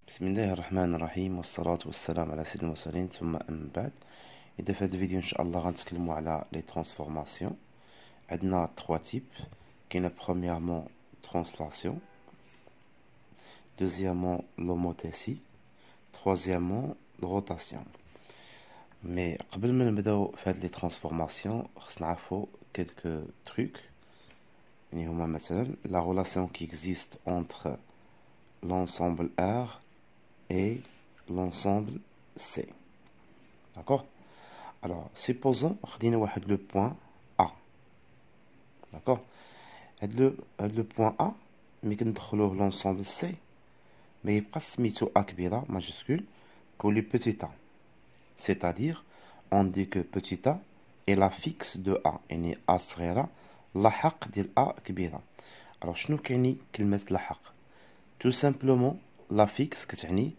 بسم الله الرحمن الرحيم والصلاة والسلام على سيد المرسلين ثم أما بعد. إذا في هذا الفيديو إن شاء الله غنتكلموا على لي ترانسفورماسيون. عندنا 3 تيب. كاينه premièrement translation, deuxièmement l'homothétie, troisièmement rotation. Mais قبل ما نبداو في هاد لي ترانسفورماسيون خصنا نعرفو quelques trucs. يعني هما مثلا la relation qui existe entre l'ensemble R et l'ensemble C. D'accord? Alors, supposons خدينا واحد le point A. D'accord? le point A, mais كندخلوه l'ensemble C, mais يبقى سميتو A كبيرة majuscule que le petit a. C'est-à-dire, on dit que petit a est la fixe de A. يعني A صغيرة لحق ديال A كبيرة. Alors, شنو كيعني كلمة لحق؟ Tout simplement, la fixe كتعني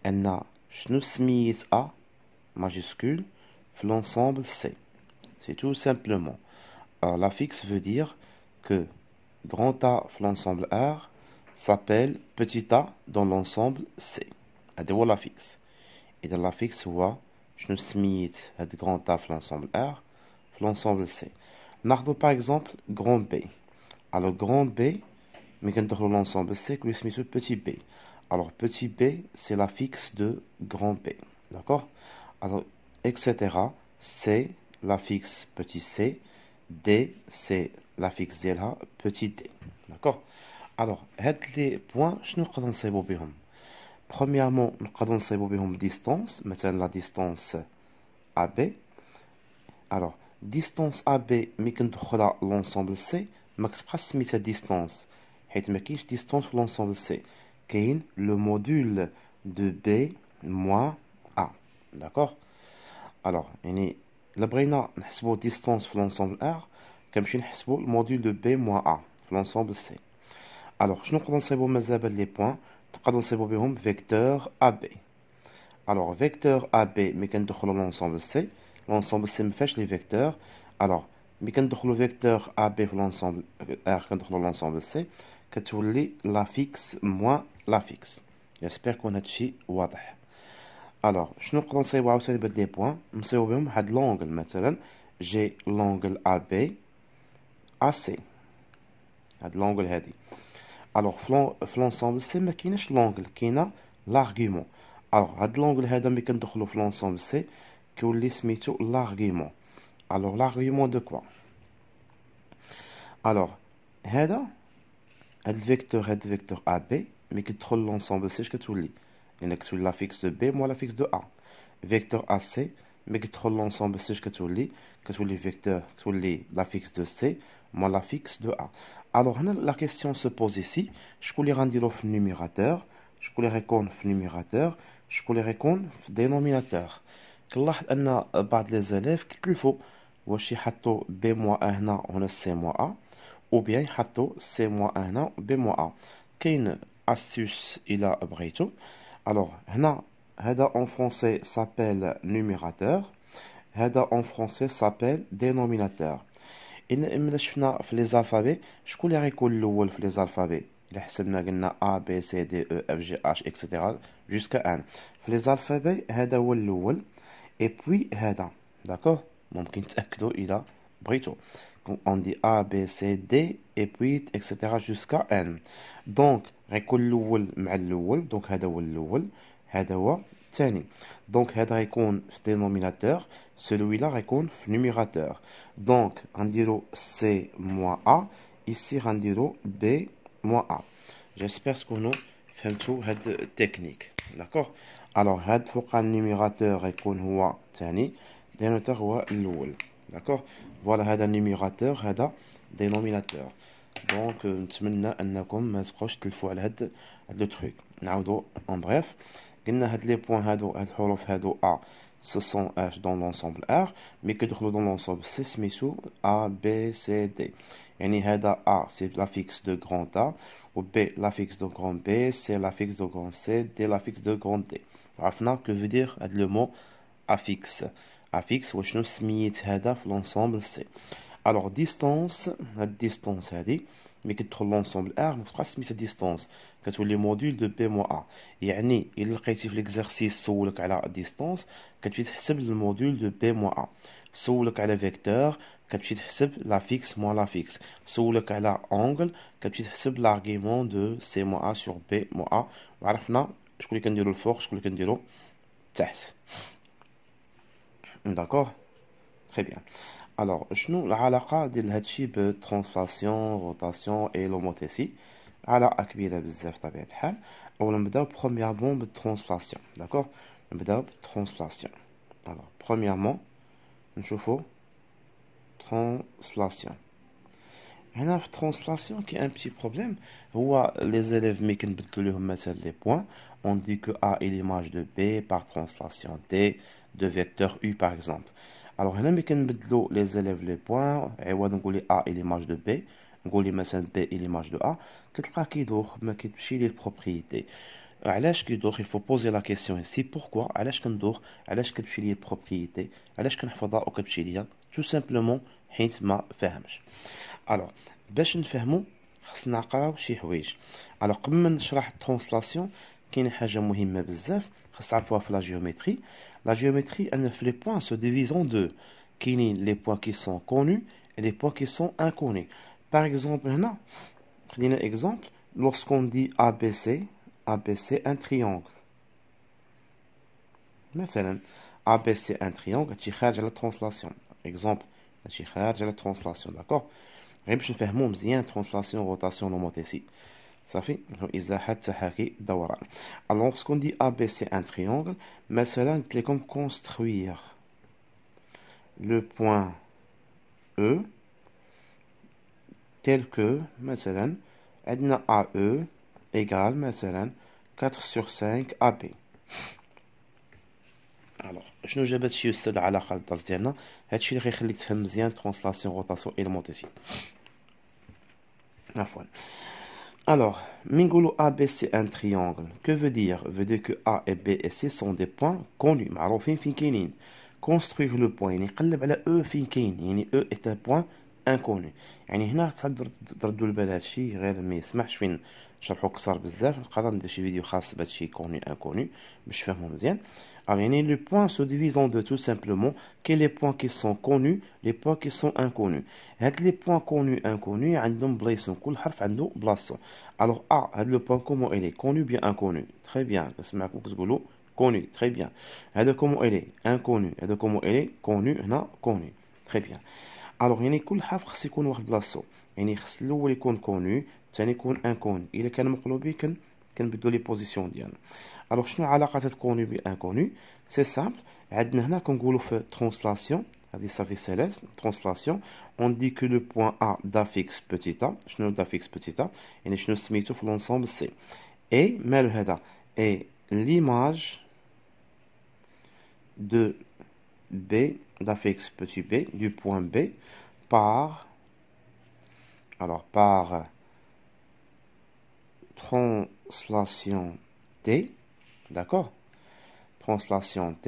أن شنو سميت A majuscule في l'ensemble C. C'est tout simplement. Alors, la fixe veut dire que grand A في l'ensemble R s'appelle petit a dans l'ensemble C. هذا هو la fixe. إذا la fixe هو شنو سميت هاد grand A في l'ensemble R في l'ensemble C. ناخدو par exemple grand B. Alors grand B mais كندخلو l'ensemble C que سميتو petit B. Alors petit b, c'est la fixe de grand B. D'accord? Alors, etc. C, la fixe petit c. D, c'est la fixe ديالها petit d. D'accord? Alors, هاد les points, شنو نقدر نصايبو بهم؟ Premièrement, نقدر نصايبو بهم distance. مثلا la distance AB. Alors, distance AB, ملي كندخلها l'ensemble C, ما كتبقاش سميتها distance. حيت ما كاينش distance في l'ensemble C. Kain, le module de B moins A. D'accord? Alors, la brina نحسبو distance في l'ensemble R, كنمشي نحسبو le module de B moins A في l'ensemble C. Alors, شنو نقدر نصايبو مازال les points؟ نقدر نصايبو بهم vecteur AB. Alors, vecteur AB ملي كندخلو l'ensemble C, l'ensemble C مفيهاش les vecteurs. Alors, ملي كندخلو vecteur AB في l'ensemble R كندخلو l'ensemble C, كتولي la fixe moins la fixe. J'espère qu'on a تشي واضح. Alors, شنو نقدر نصايبو عاوتاني بهاد لي بوان؟ نصايبو بهم هاد لونغل. مثلا جي لونغل AB AC. هاد لونغل هادي. Alors في لونسومبل سي ما كايناش لونغل، كاينه لارغيومون. Alors هاد لونغل هذا ملي كندخلو في لونسومبل سي كيولي سميتو لارغيومون. Alors l'argument de quoi? Alors هاد الفيكتور AB ملي كتدخل لونسومبل سي اش كتولي؟ لان كتولي لا فيكس دو بي موا لا فيكس دو ا. فيكتور ا سي ملي كتدخل لونسومبل سي اش كتولي؟ كتولي فيكتور كتولي لا فيكس دو سي موا لا فيكس دو ا. الوغ هنا لا كيسيون سو بوز ايسي، شكون اللي غنديرو في النيميراتور، شكون اللي غيكون في النيميراتور، شكون اللي غيكون في الدينوميناتور. كنلاحظ ان بعض لي زاليف كيتكلفوا واش يحطوا بي موا ا هنا وهنا سي موا ا، ou bien يحطوا سي موا ا هنا بي موا ا. كاين astuce الى بغيتو. alors هنا هذا en français s'appelle numérateur، هذا en français s'appelle dénominateur. إن ملي شفنا في لي زالفابي شكون اللي غيكون الاول في لي زالفابي؟ الا حسبنا قلنا ا بي سي دي او اف جي اش اكسيتيرا جوسكا ان. في لي زالفابي هذا هو الاول اي بوي هذا. داكوغ؟ ممكن تاكدوا الى بغيتو. on dit A, B, C, D, et puis, etc. jusqu'à N. Donc, غيكون الأول مع الأول. donc هذا هو الأول، هذا هو الثاني. donc هذا غيكون في dénominateur، celui-là غيكون في numérateur. donc غنديرو C moins A، ici غنديرو B moins A. j'espère تكونوا فهمتوا هاد التكنيك. d'accord. alors هاد فوق النيميراتور غيكون هو الثاني، الدينوميناتور هو الأول. d'accord. فوالا هذا النيميراتور، هذا دينوميناتور. دونك نتمنى انكم ما تبقاوش تلفوا على هاد لو تروك. نعاودو اون بريف. قلنا هاد لي بوين هادو، هاد الحروف هادو ا سو سون اش دون لونسومبل ار، مي كيدخلوا دون لونسومبل سي سميتو ا بي سي دي. يعني هذا ا سي لا فيكس دو غران ا، و بي لا فيكس دو غران بي، سي لا فيكس دو غران سي، دي لا فيكس دو غران دي. عرفنا كو فو دير هاد لو مو افيكس. افيكس وشنو سميت هذا في لونسومبل سي. الوغ ديستانس، هاد ديستانس هادي مي كتدخل لونسومبل ار ما تبقاش سميتها ديستونس، كتولي موديل دو بي موا ا. يعني الا لقيتي في ليكزارسيس سولك على ديستونس كتمشي تحسب الموديل دو بي موا ا، سولك على فيكتور كتمشي تحسب لا فيكس موا لا فيكس، سولك على اونغل كتمشي تحسب لارغيومون دو سي موا ا سور بي موا ا. وعرفنا شكون اللي كنديرو الفوق شكون اللي كنديرو تحت. داكوغ تري بيان. الوغ شنو العلاقه ديال هادشي بالترانسلاسيون روتاسيون اي لوموتيسي؟ علاقه كبيره بزاف بطبيعه الحال. اولا نبداو برومييرمون بالترانسلاسيون. داكوغ نبداو بالترانسلاسيون. الوغ برومييرمون نشوفو ترانسلاسيون. هنا في الترانسلاسيون كاين ان بتي بروبليم، هو لي زيليف مي كنبدلو ليهم مثلا لي بوين on dit que A est l'image de B par translation T de vecteur U par exemple. Alors هنا ملي كنبدلو لي زيليف لي بوين عوض نقول A est l'image de B نقول لي مثلا B est l'image de A كتلقى كيدوخ ما كتمشي ليه البروبريتي. علاش كيدوخ؟ il faut poser la question ici pourquoi علاش كندوخ، علاش كتمشي ليه البروبريتي، علاش كنحفظها او كتمشي ليا tout simplement حيت ما فاهمش. الوغ باش نفهمو خصنا نقراو شي حوايج. الوغ قبل ما نشرح الترانسلاسيون كاينه حاجه مهمه بزاف خاص تعرفوها في لا جيومتري. لا جيومتري ان في لي بوين سو ديفيزون دو، كاينين لي بوين كي سون كونو et les points qui sont inconnus. Par exemple هنا خلينا exemple lorsqu'on dit ABC ABC un triangle مثلا ABC un triangle هادشي خارج على الترانسلاسيون. exemple هادشي خارج على الترانسلاسيون. داكوغ غير باش نفهمو مزيان ترانسلاسيون روتاسيون لوموتيسي صافي ازاحه تحاكي دوران. الوغ سكون دي ا بي سي ان تريونغل مثلا قلت لكم كونستروير لو بوين او تيل كو مثلا عندنا ا او ايغال مثلا 4 sur 5 ا بي. الوغ شنو جاب هادشي استاذ علاقه بالدرس ديالنا؟ هادشي اللي غيخليك تفهم مزيان ترانسلاسيون روتاسيون اي لوموتيسي. عفوا. Alors, Mingolo AB c'est un triangle. Que veut dire? Veut dire que A et B et C sont des points connus. معروفين فين كاينين. Construire le point يعني نقلب على E فين كاين. يعني E est un point inconnu. يعني هنا تردوا البال هادشي غير ما يسمحش فين نشرحو كثر بزاف. نقدر ندير شي فيديو خاص بهادشي كوني انكوني باش تفهمو مزيان. Alors, les points se divisent en deux tout simplement, que les points qui sont connus, les points qui sont inconnus. Les points connus inconnus, عندهم بلايصهم كل حرف عنده بلاصتو. Alors A, le point comment il est connu bien inconnu. Très bien. نسمعكم كتقولوا connu. Très bien. هذا comment il est inconnu. هذا comment il est connu. هنا connu. Très bien. Alors يعني كل حرف خص يكون واحد بلاصتو. يعني خص الاول يكون كونو، الثاني يكون انكونو. الا كان مقلوبي كنبدلو لي بوزيسيون ديالنا. الوغ شنو علاقه هاد كونو بي انكونو؟ سي سامبل. عندنا هنا كنقولوا في ترانسلاسيون هادي صافي سالات ترانسلاسيون اون دي كو لو بوين ا دافيكس بوتيتا. شنو دافيكس بوتيتا؟ يعني شنو سميتو في لونسومبل سي اي مالو هذا اي ليماج دو B d'affix petit b du point B par translation T, d'accord, translation T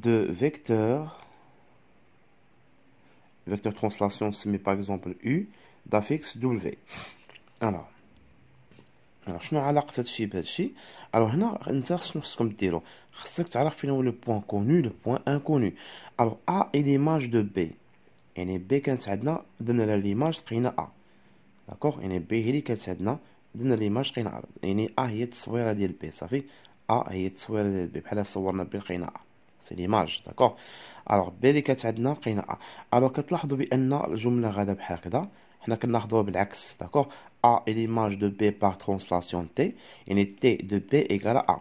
de vecteur translation se met par exemple U d'affixe W. alors شنو علاقة هادشي بهادشي؟ الوغ هنا انت شنو خصكم ديرو؟ خصك تعرف فين هو لو بوين كونو لو بوين انكونو. الوغ ا اي ليماج دو بي، يعني بي كانت عندنا درنا لها ليماج لقينا ا، داكوغ، يعني بي هي اللي كانت عندنا درنا ليماج لقينا ا، يعني ا هي التصويره ديال بي صافي. ا هي التصويره ديال بي بحال صورنا بي لقينا ا سي ليماج، داكوغ. الوغ بي اللي كانت عندنا لقينا ا. الوغ كتلاحظوا بان الجمله غادا بحال هكذا، حنا كناخذوها بالعكس، داكوغ. A est l'image de B par translation T, et T de B égale à A.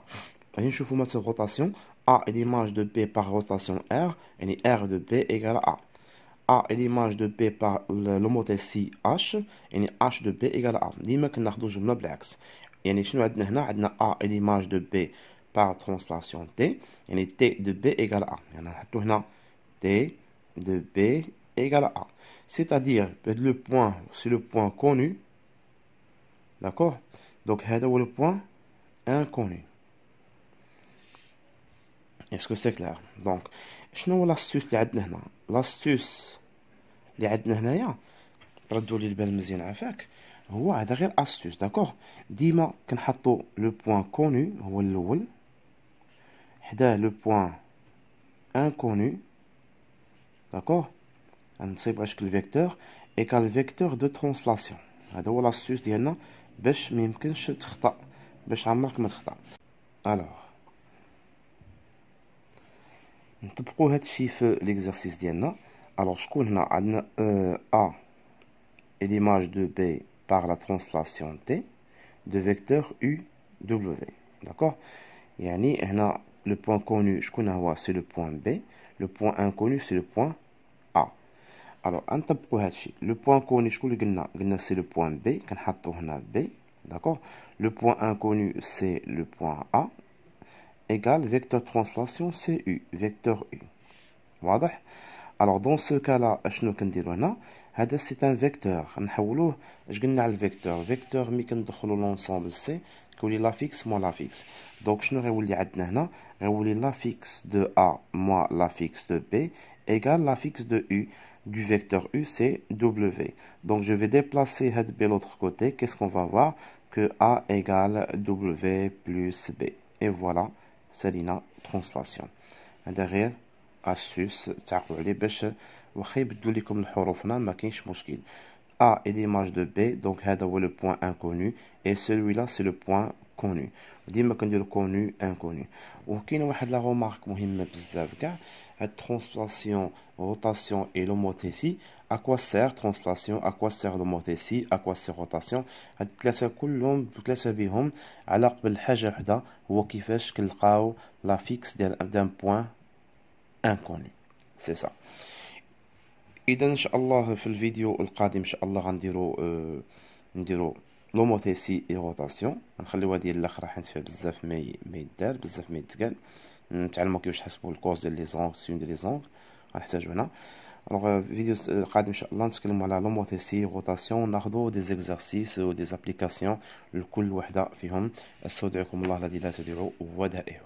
غادي نشوفوا مثلا rotation. A est l'image de B par rotation R, et R de B égale à A. A est l'image de B par l'homothétie H, et H de B égale à A. ديما كناخذوا الجمله بالعكس. يعني شنو عندنا هنا؟ عندنا A est l'image de B par translation T, et T de B égale à A. يعني نحطوا هنا T de B égale à A. C'est-à-dire le point, c'est le point connu. D'accord? Donc, هذا هو le point inconnu. Est-ce que c'est clair? Donc, شنو هو l'astuce اللي عندنا هنا؟ l'astuce اللي عندنا هنايا ردوا لي البال مزيان عافاك. هو هذا غير astuce. داكوغ ديما كنحطو لو بوين كونو هو الاول حداه لو بوين انكونو. داكوغ نصيب على شكل فيكتور ايكال فيكتور دو ترانسلاسيون. هذا هو لاستوس ديالنا باش ما يمكنش تخطا، باش عمرك ما تخطا. الوغ نطبقوا هذا الشيء في ليكزارسيس ديالنا. الوغ شكون هنا عندنا ا et l'image de B par la translation T de vecteur U W. D'accord? يعني هنا le point connu شكون هو c'est le point B, le point inconnu c'est le point A. Alors نطبقوا هذا الشيء. le point connu شكون اللي قلنا c'est le point B كنحطو هنا B. D'accord? le point inconnu c'est le point A égale vecteur translation c'est U, vecteur U. واضح؟ Alors dans ce cas là اشنو كنديرو هنا؟ هذا سي ان فيكتور نحولوه. اش قلنا على الفيكتور؟ فيكتور ملي كندخلو لونسومبل سي كيولي لافيكس موا لافيكس. دونك شنو غيولي عندنا هنا؟ غيولي لافيكس دو ا موا لافيكس دو بي ايغال لافيكس دو يو du vecteur u c'est w. Donc je vais déplacer هاد b l'autre côté. Qu'est-ce qu'on va voir? Que a égale w plus b. Et voilà سالينا translation. هذا غير astuce تعقلوا عليه باش واخا يبدلوا لكم الحروف هنا ما كاينش مشكل. A est l'image de B, donc هذا هو le point inconnu et celui-là c'est le point connu. ديما كنديرو connu inconnu. وكاينه واحد لا remarque مهمه بزاف كاع. هاد translation, rotation et l'homothétie. À quoi sert translation? À quoi sert l'homothétie? À quoi sert rotation? هاد الثلاثه كلهم ثلاثه بهم علاقه بالحاجه وحده، هو كيفاش كنلقاو لا فيكس ديال d'un point inconnu. C'est ça. اذا ان شاء الله في الفيديو القادم ان شاء الله نديرو لوموتيسي اي روتاسيون. نخليوها ديال الاخر حيت فيها بزاف ما يدار، بزاف ما يتقال. نتعلموا كيفاش نحسبوا الكوز ديال لي زونغ، سيون ديال لي زونغ غنحتاجو هنا. الوغ الفيديو القادم ان شاء الله نتكلموا على لوموتيسي روتاسيون، ناخذوا دي زيكزارسيس و دي ابليكاسيون لكل وحده فيهم. استودعكم الله الذي لا تضيع ودائعه.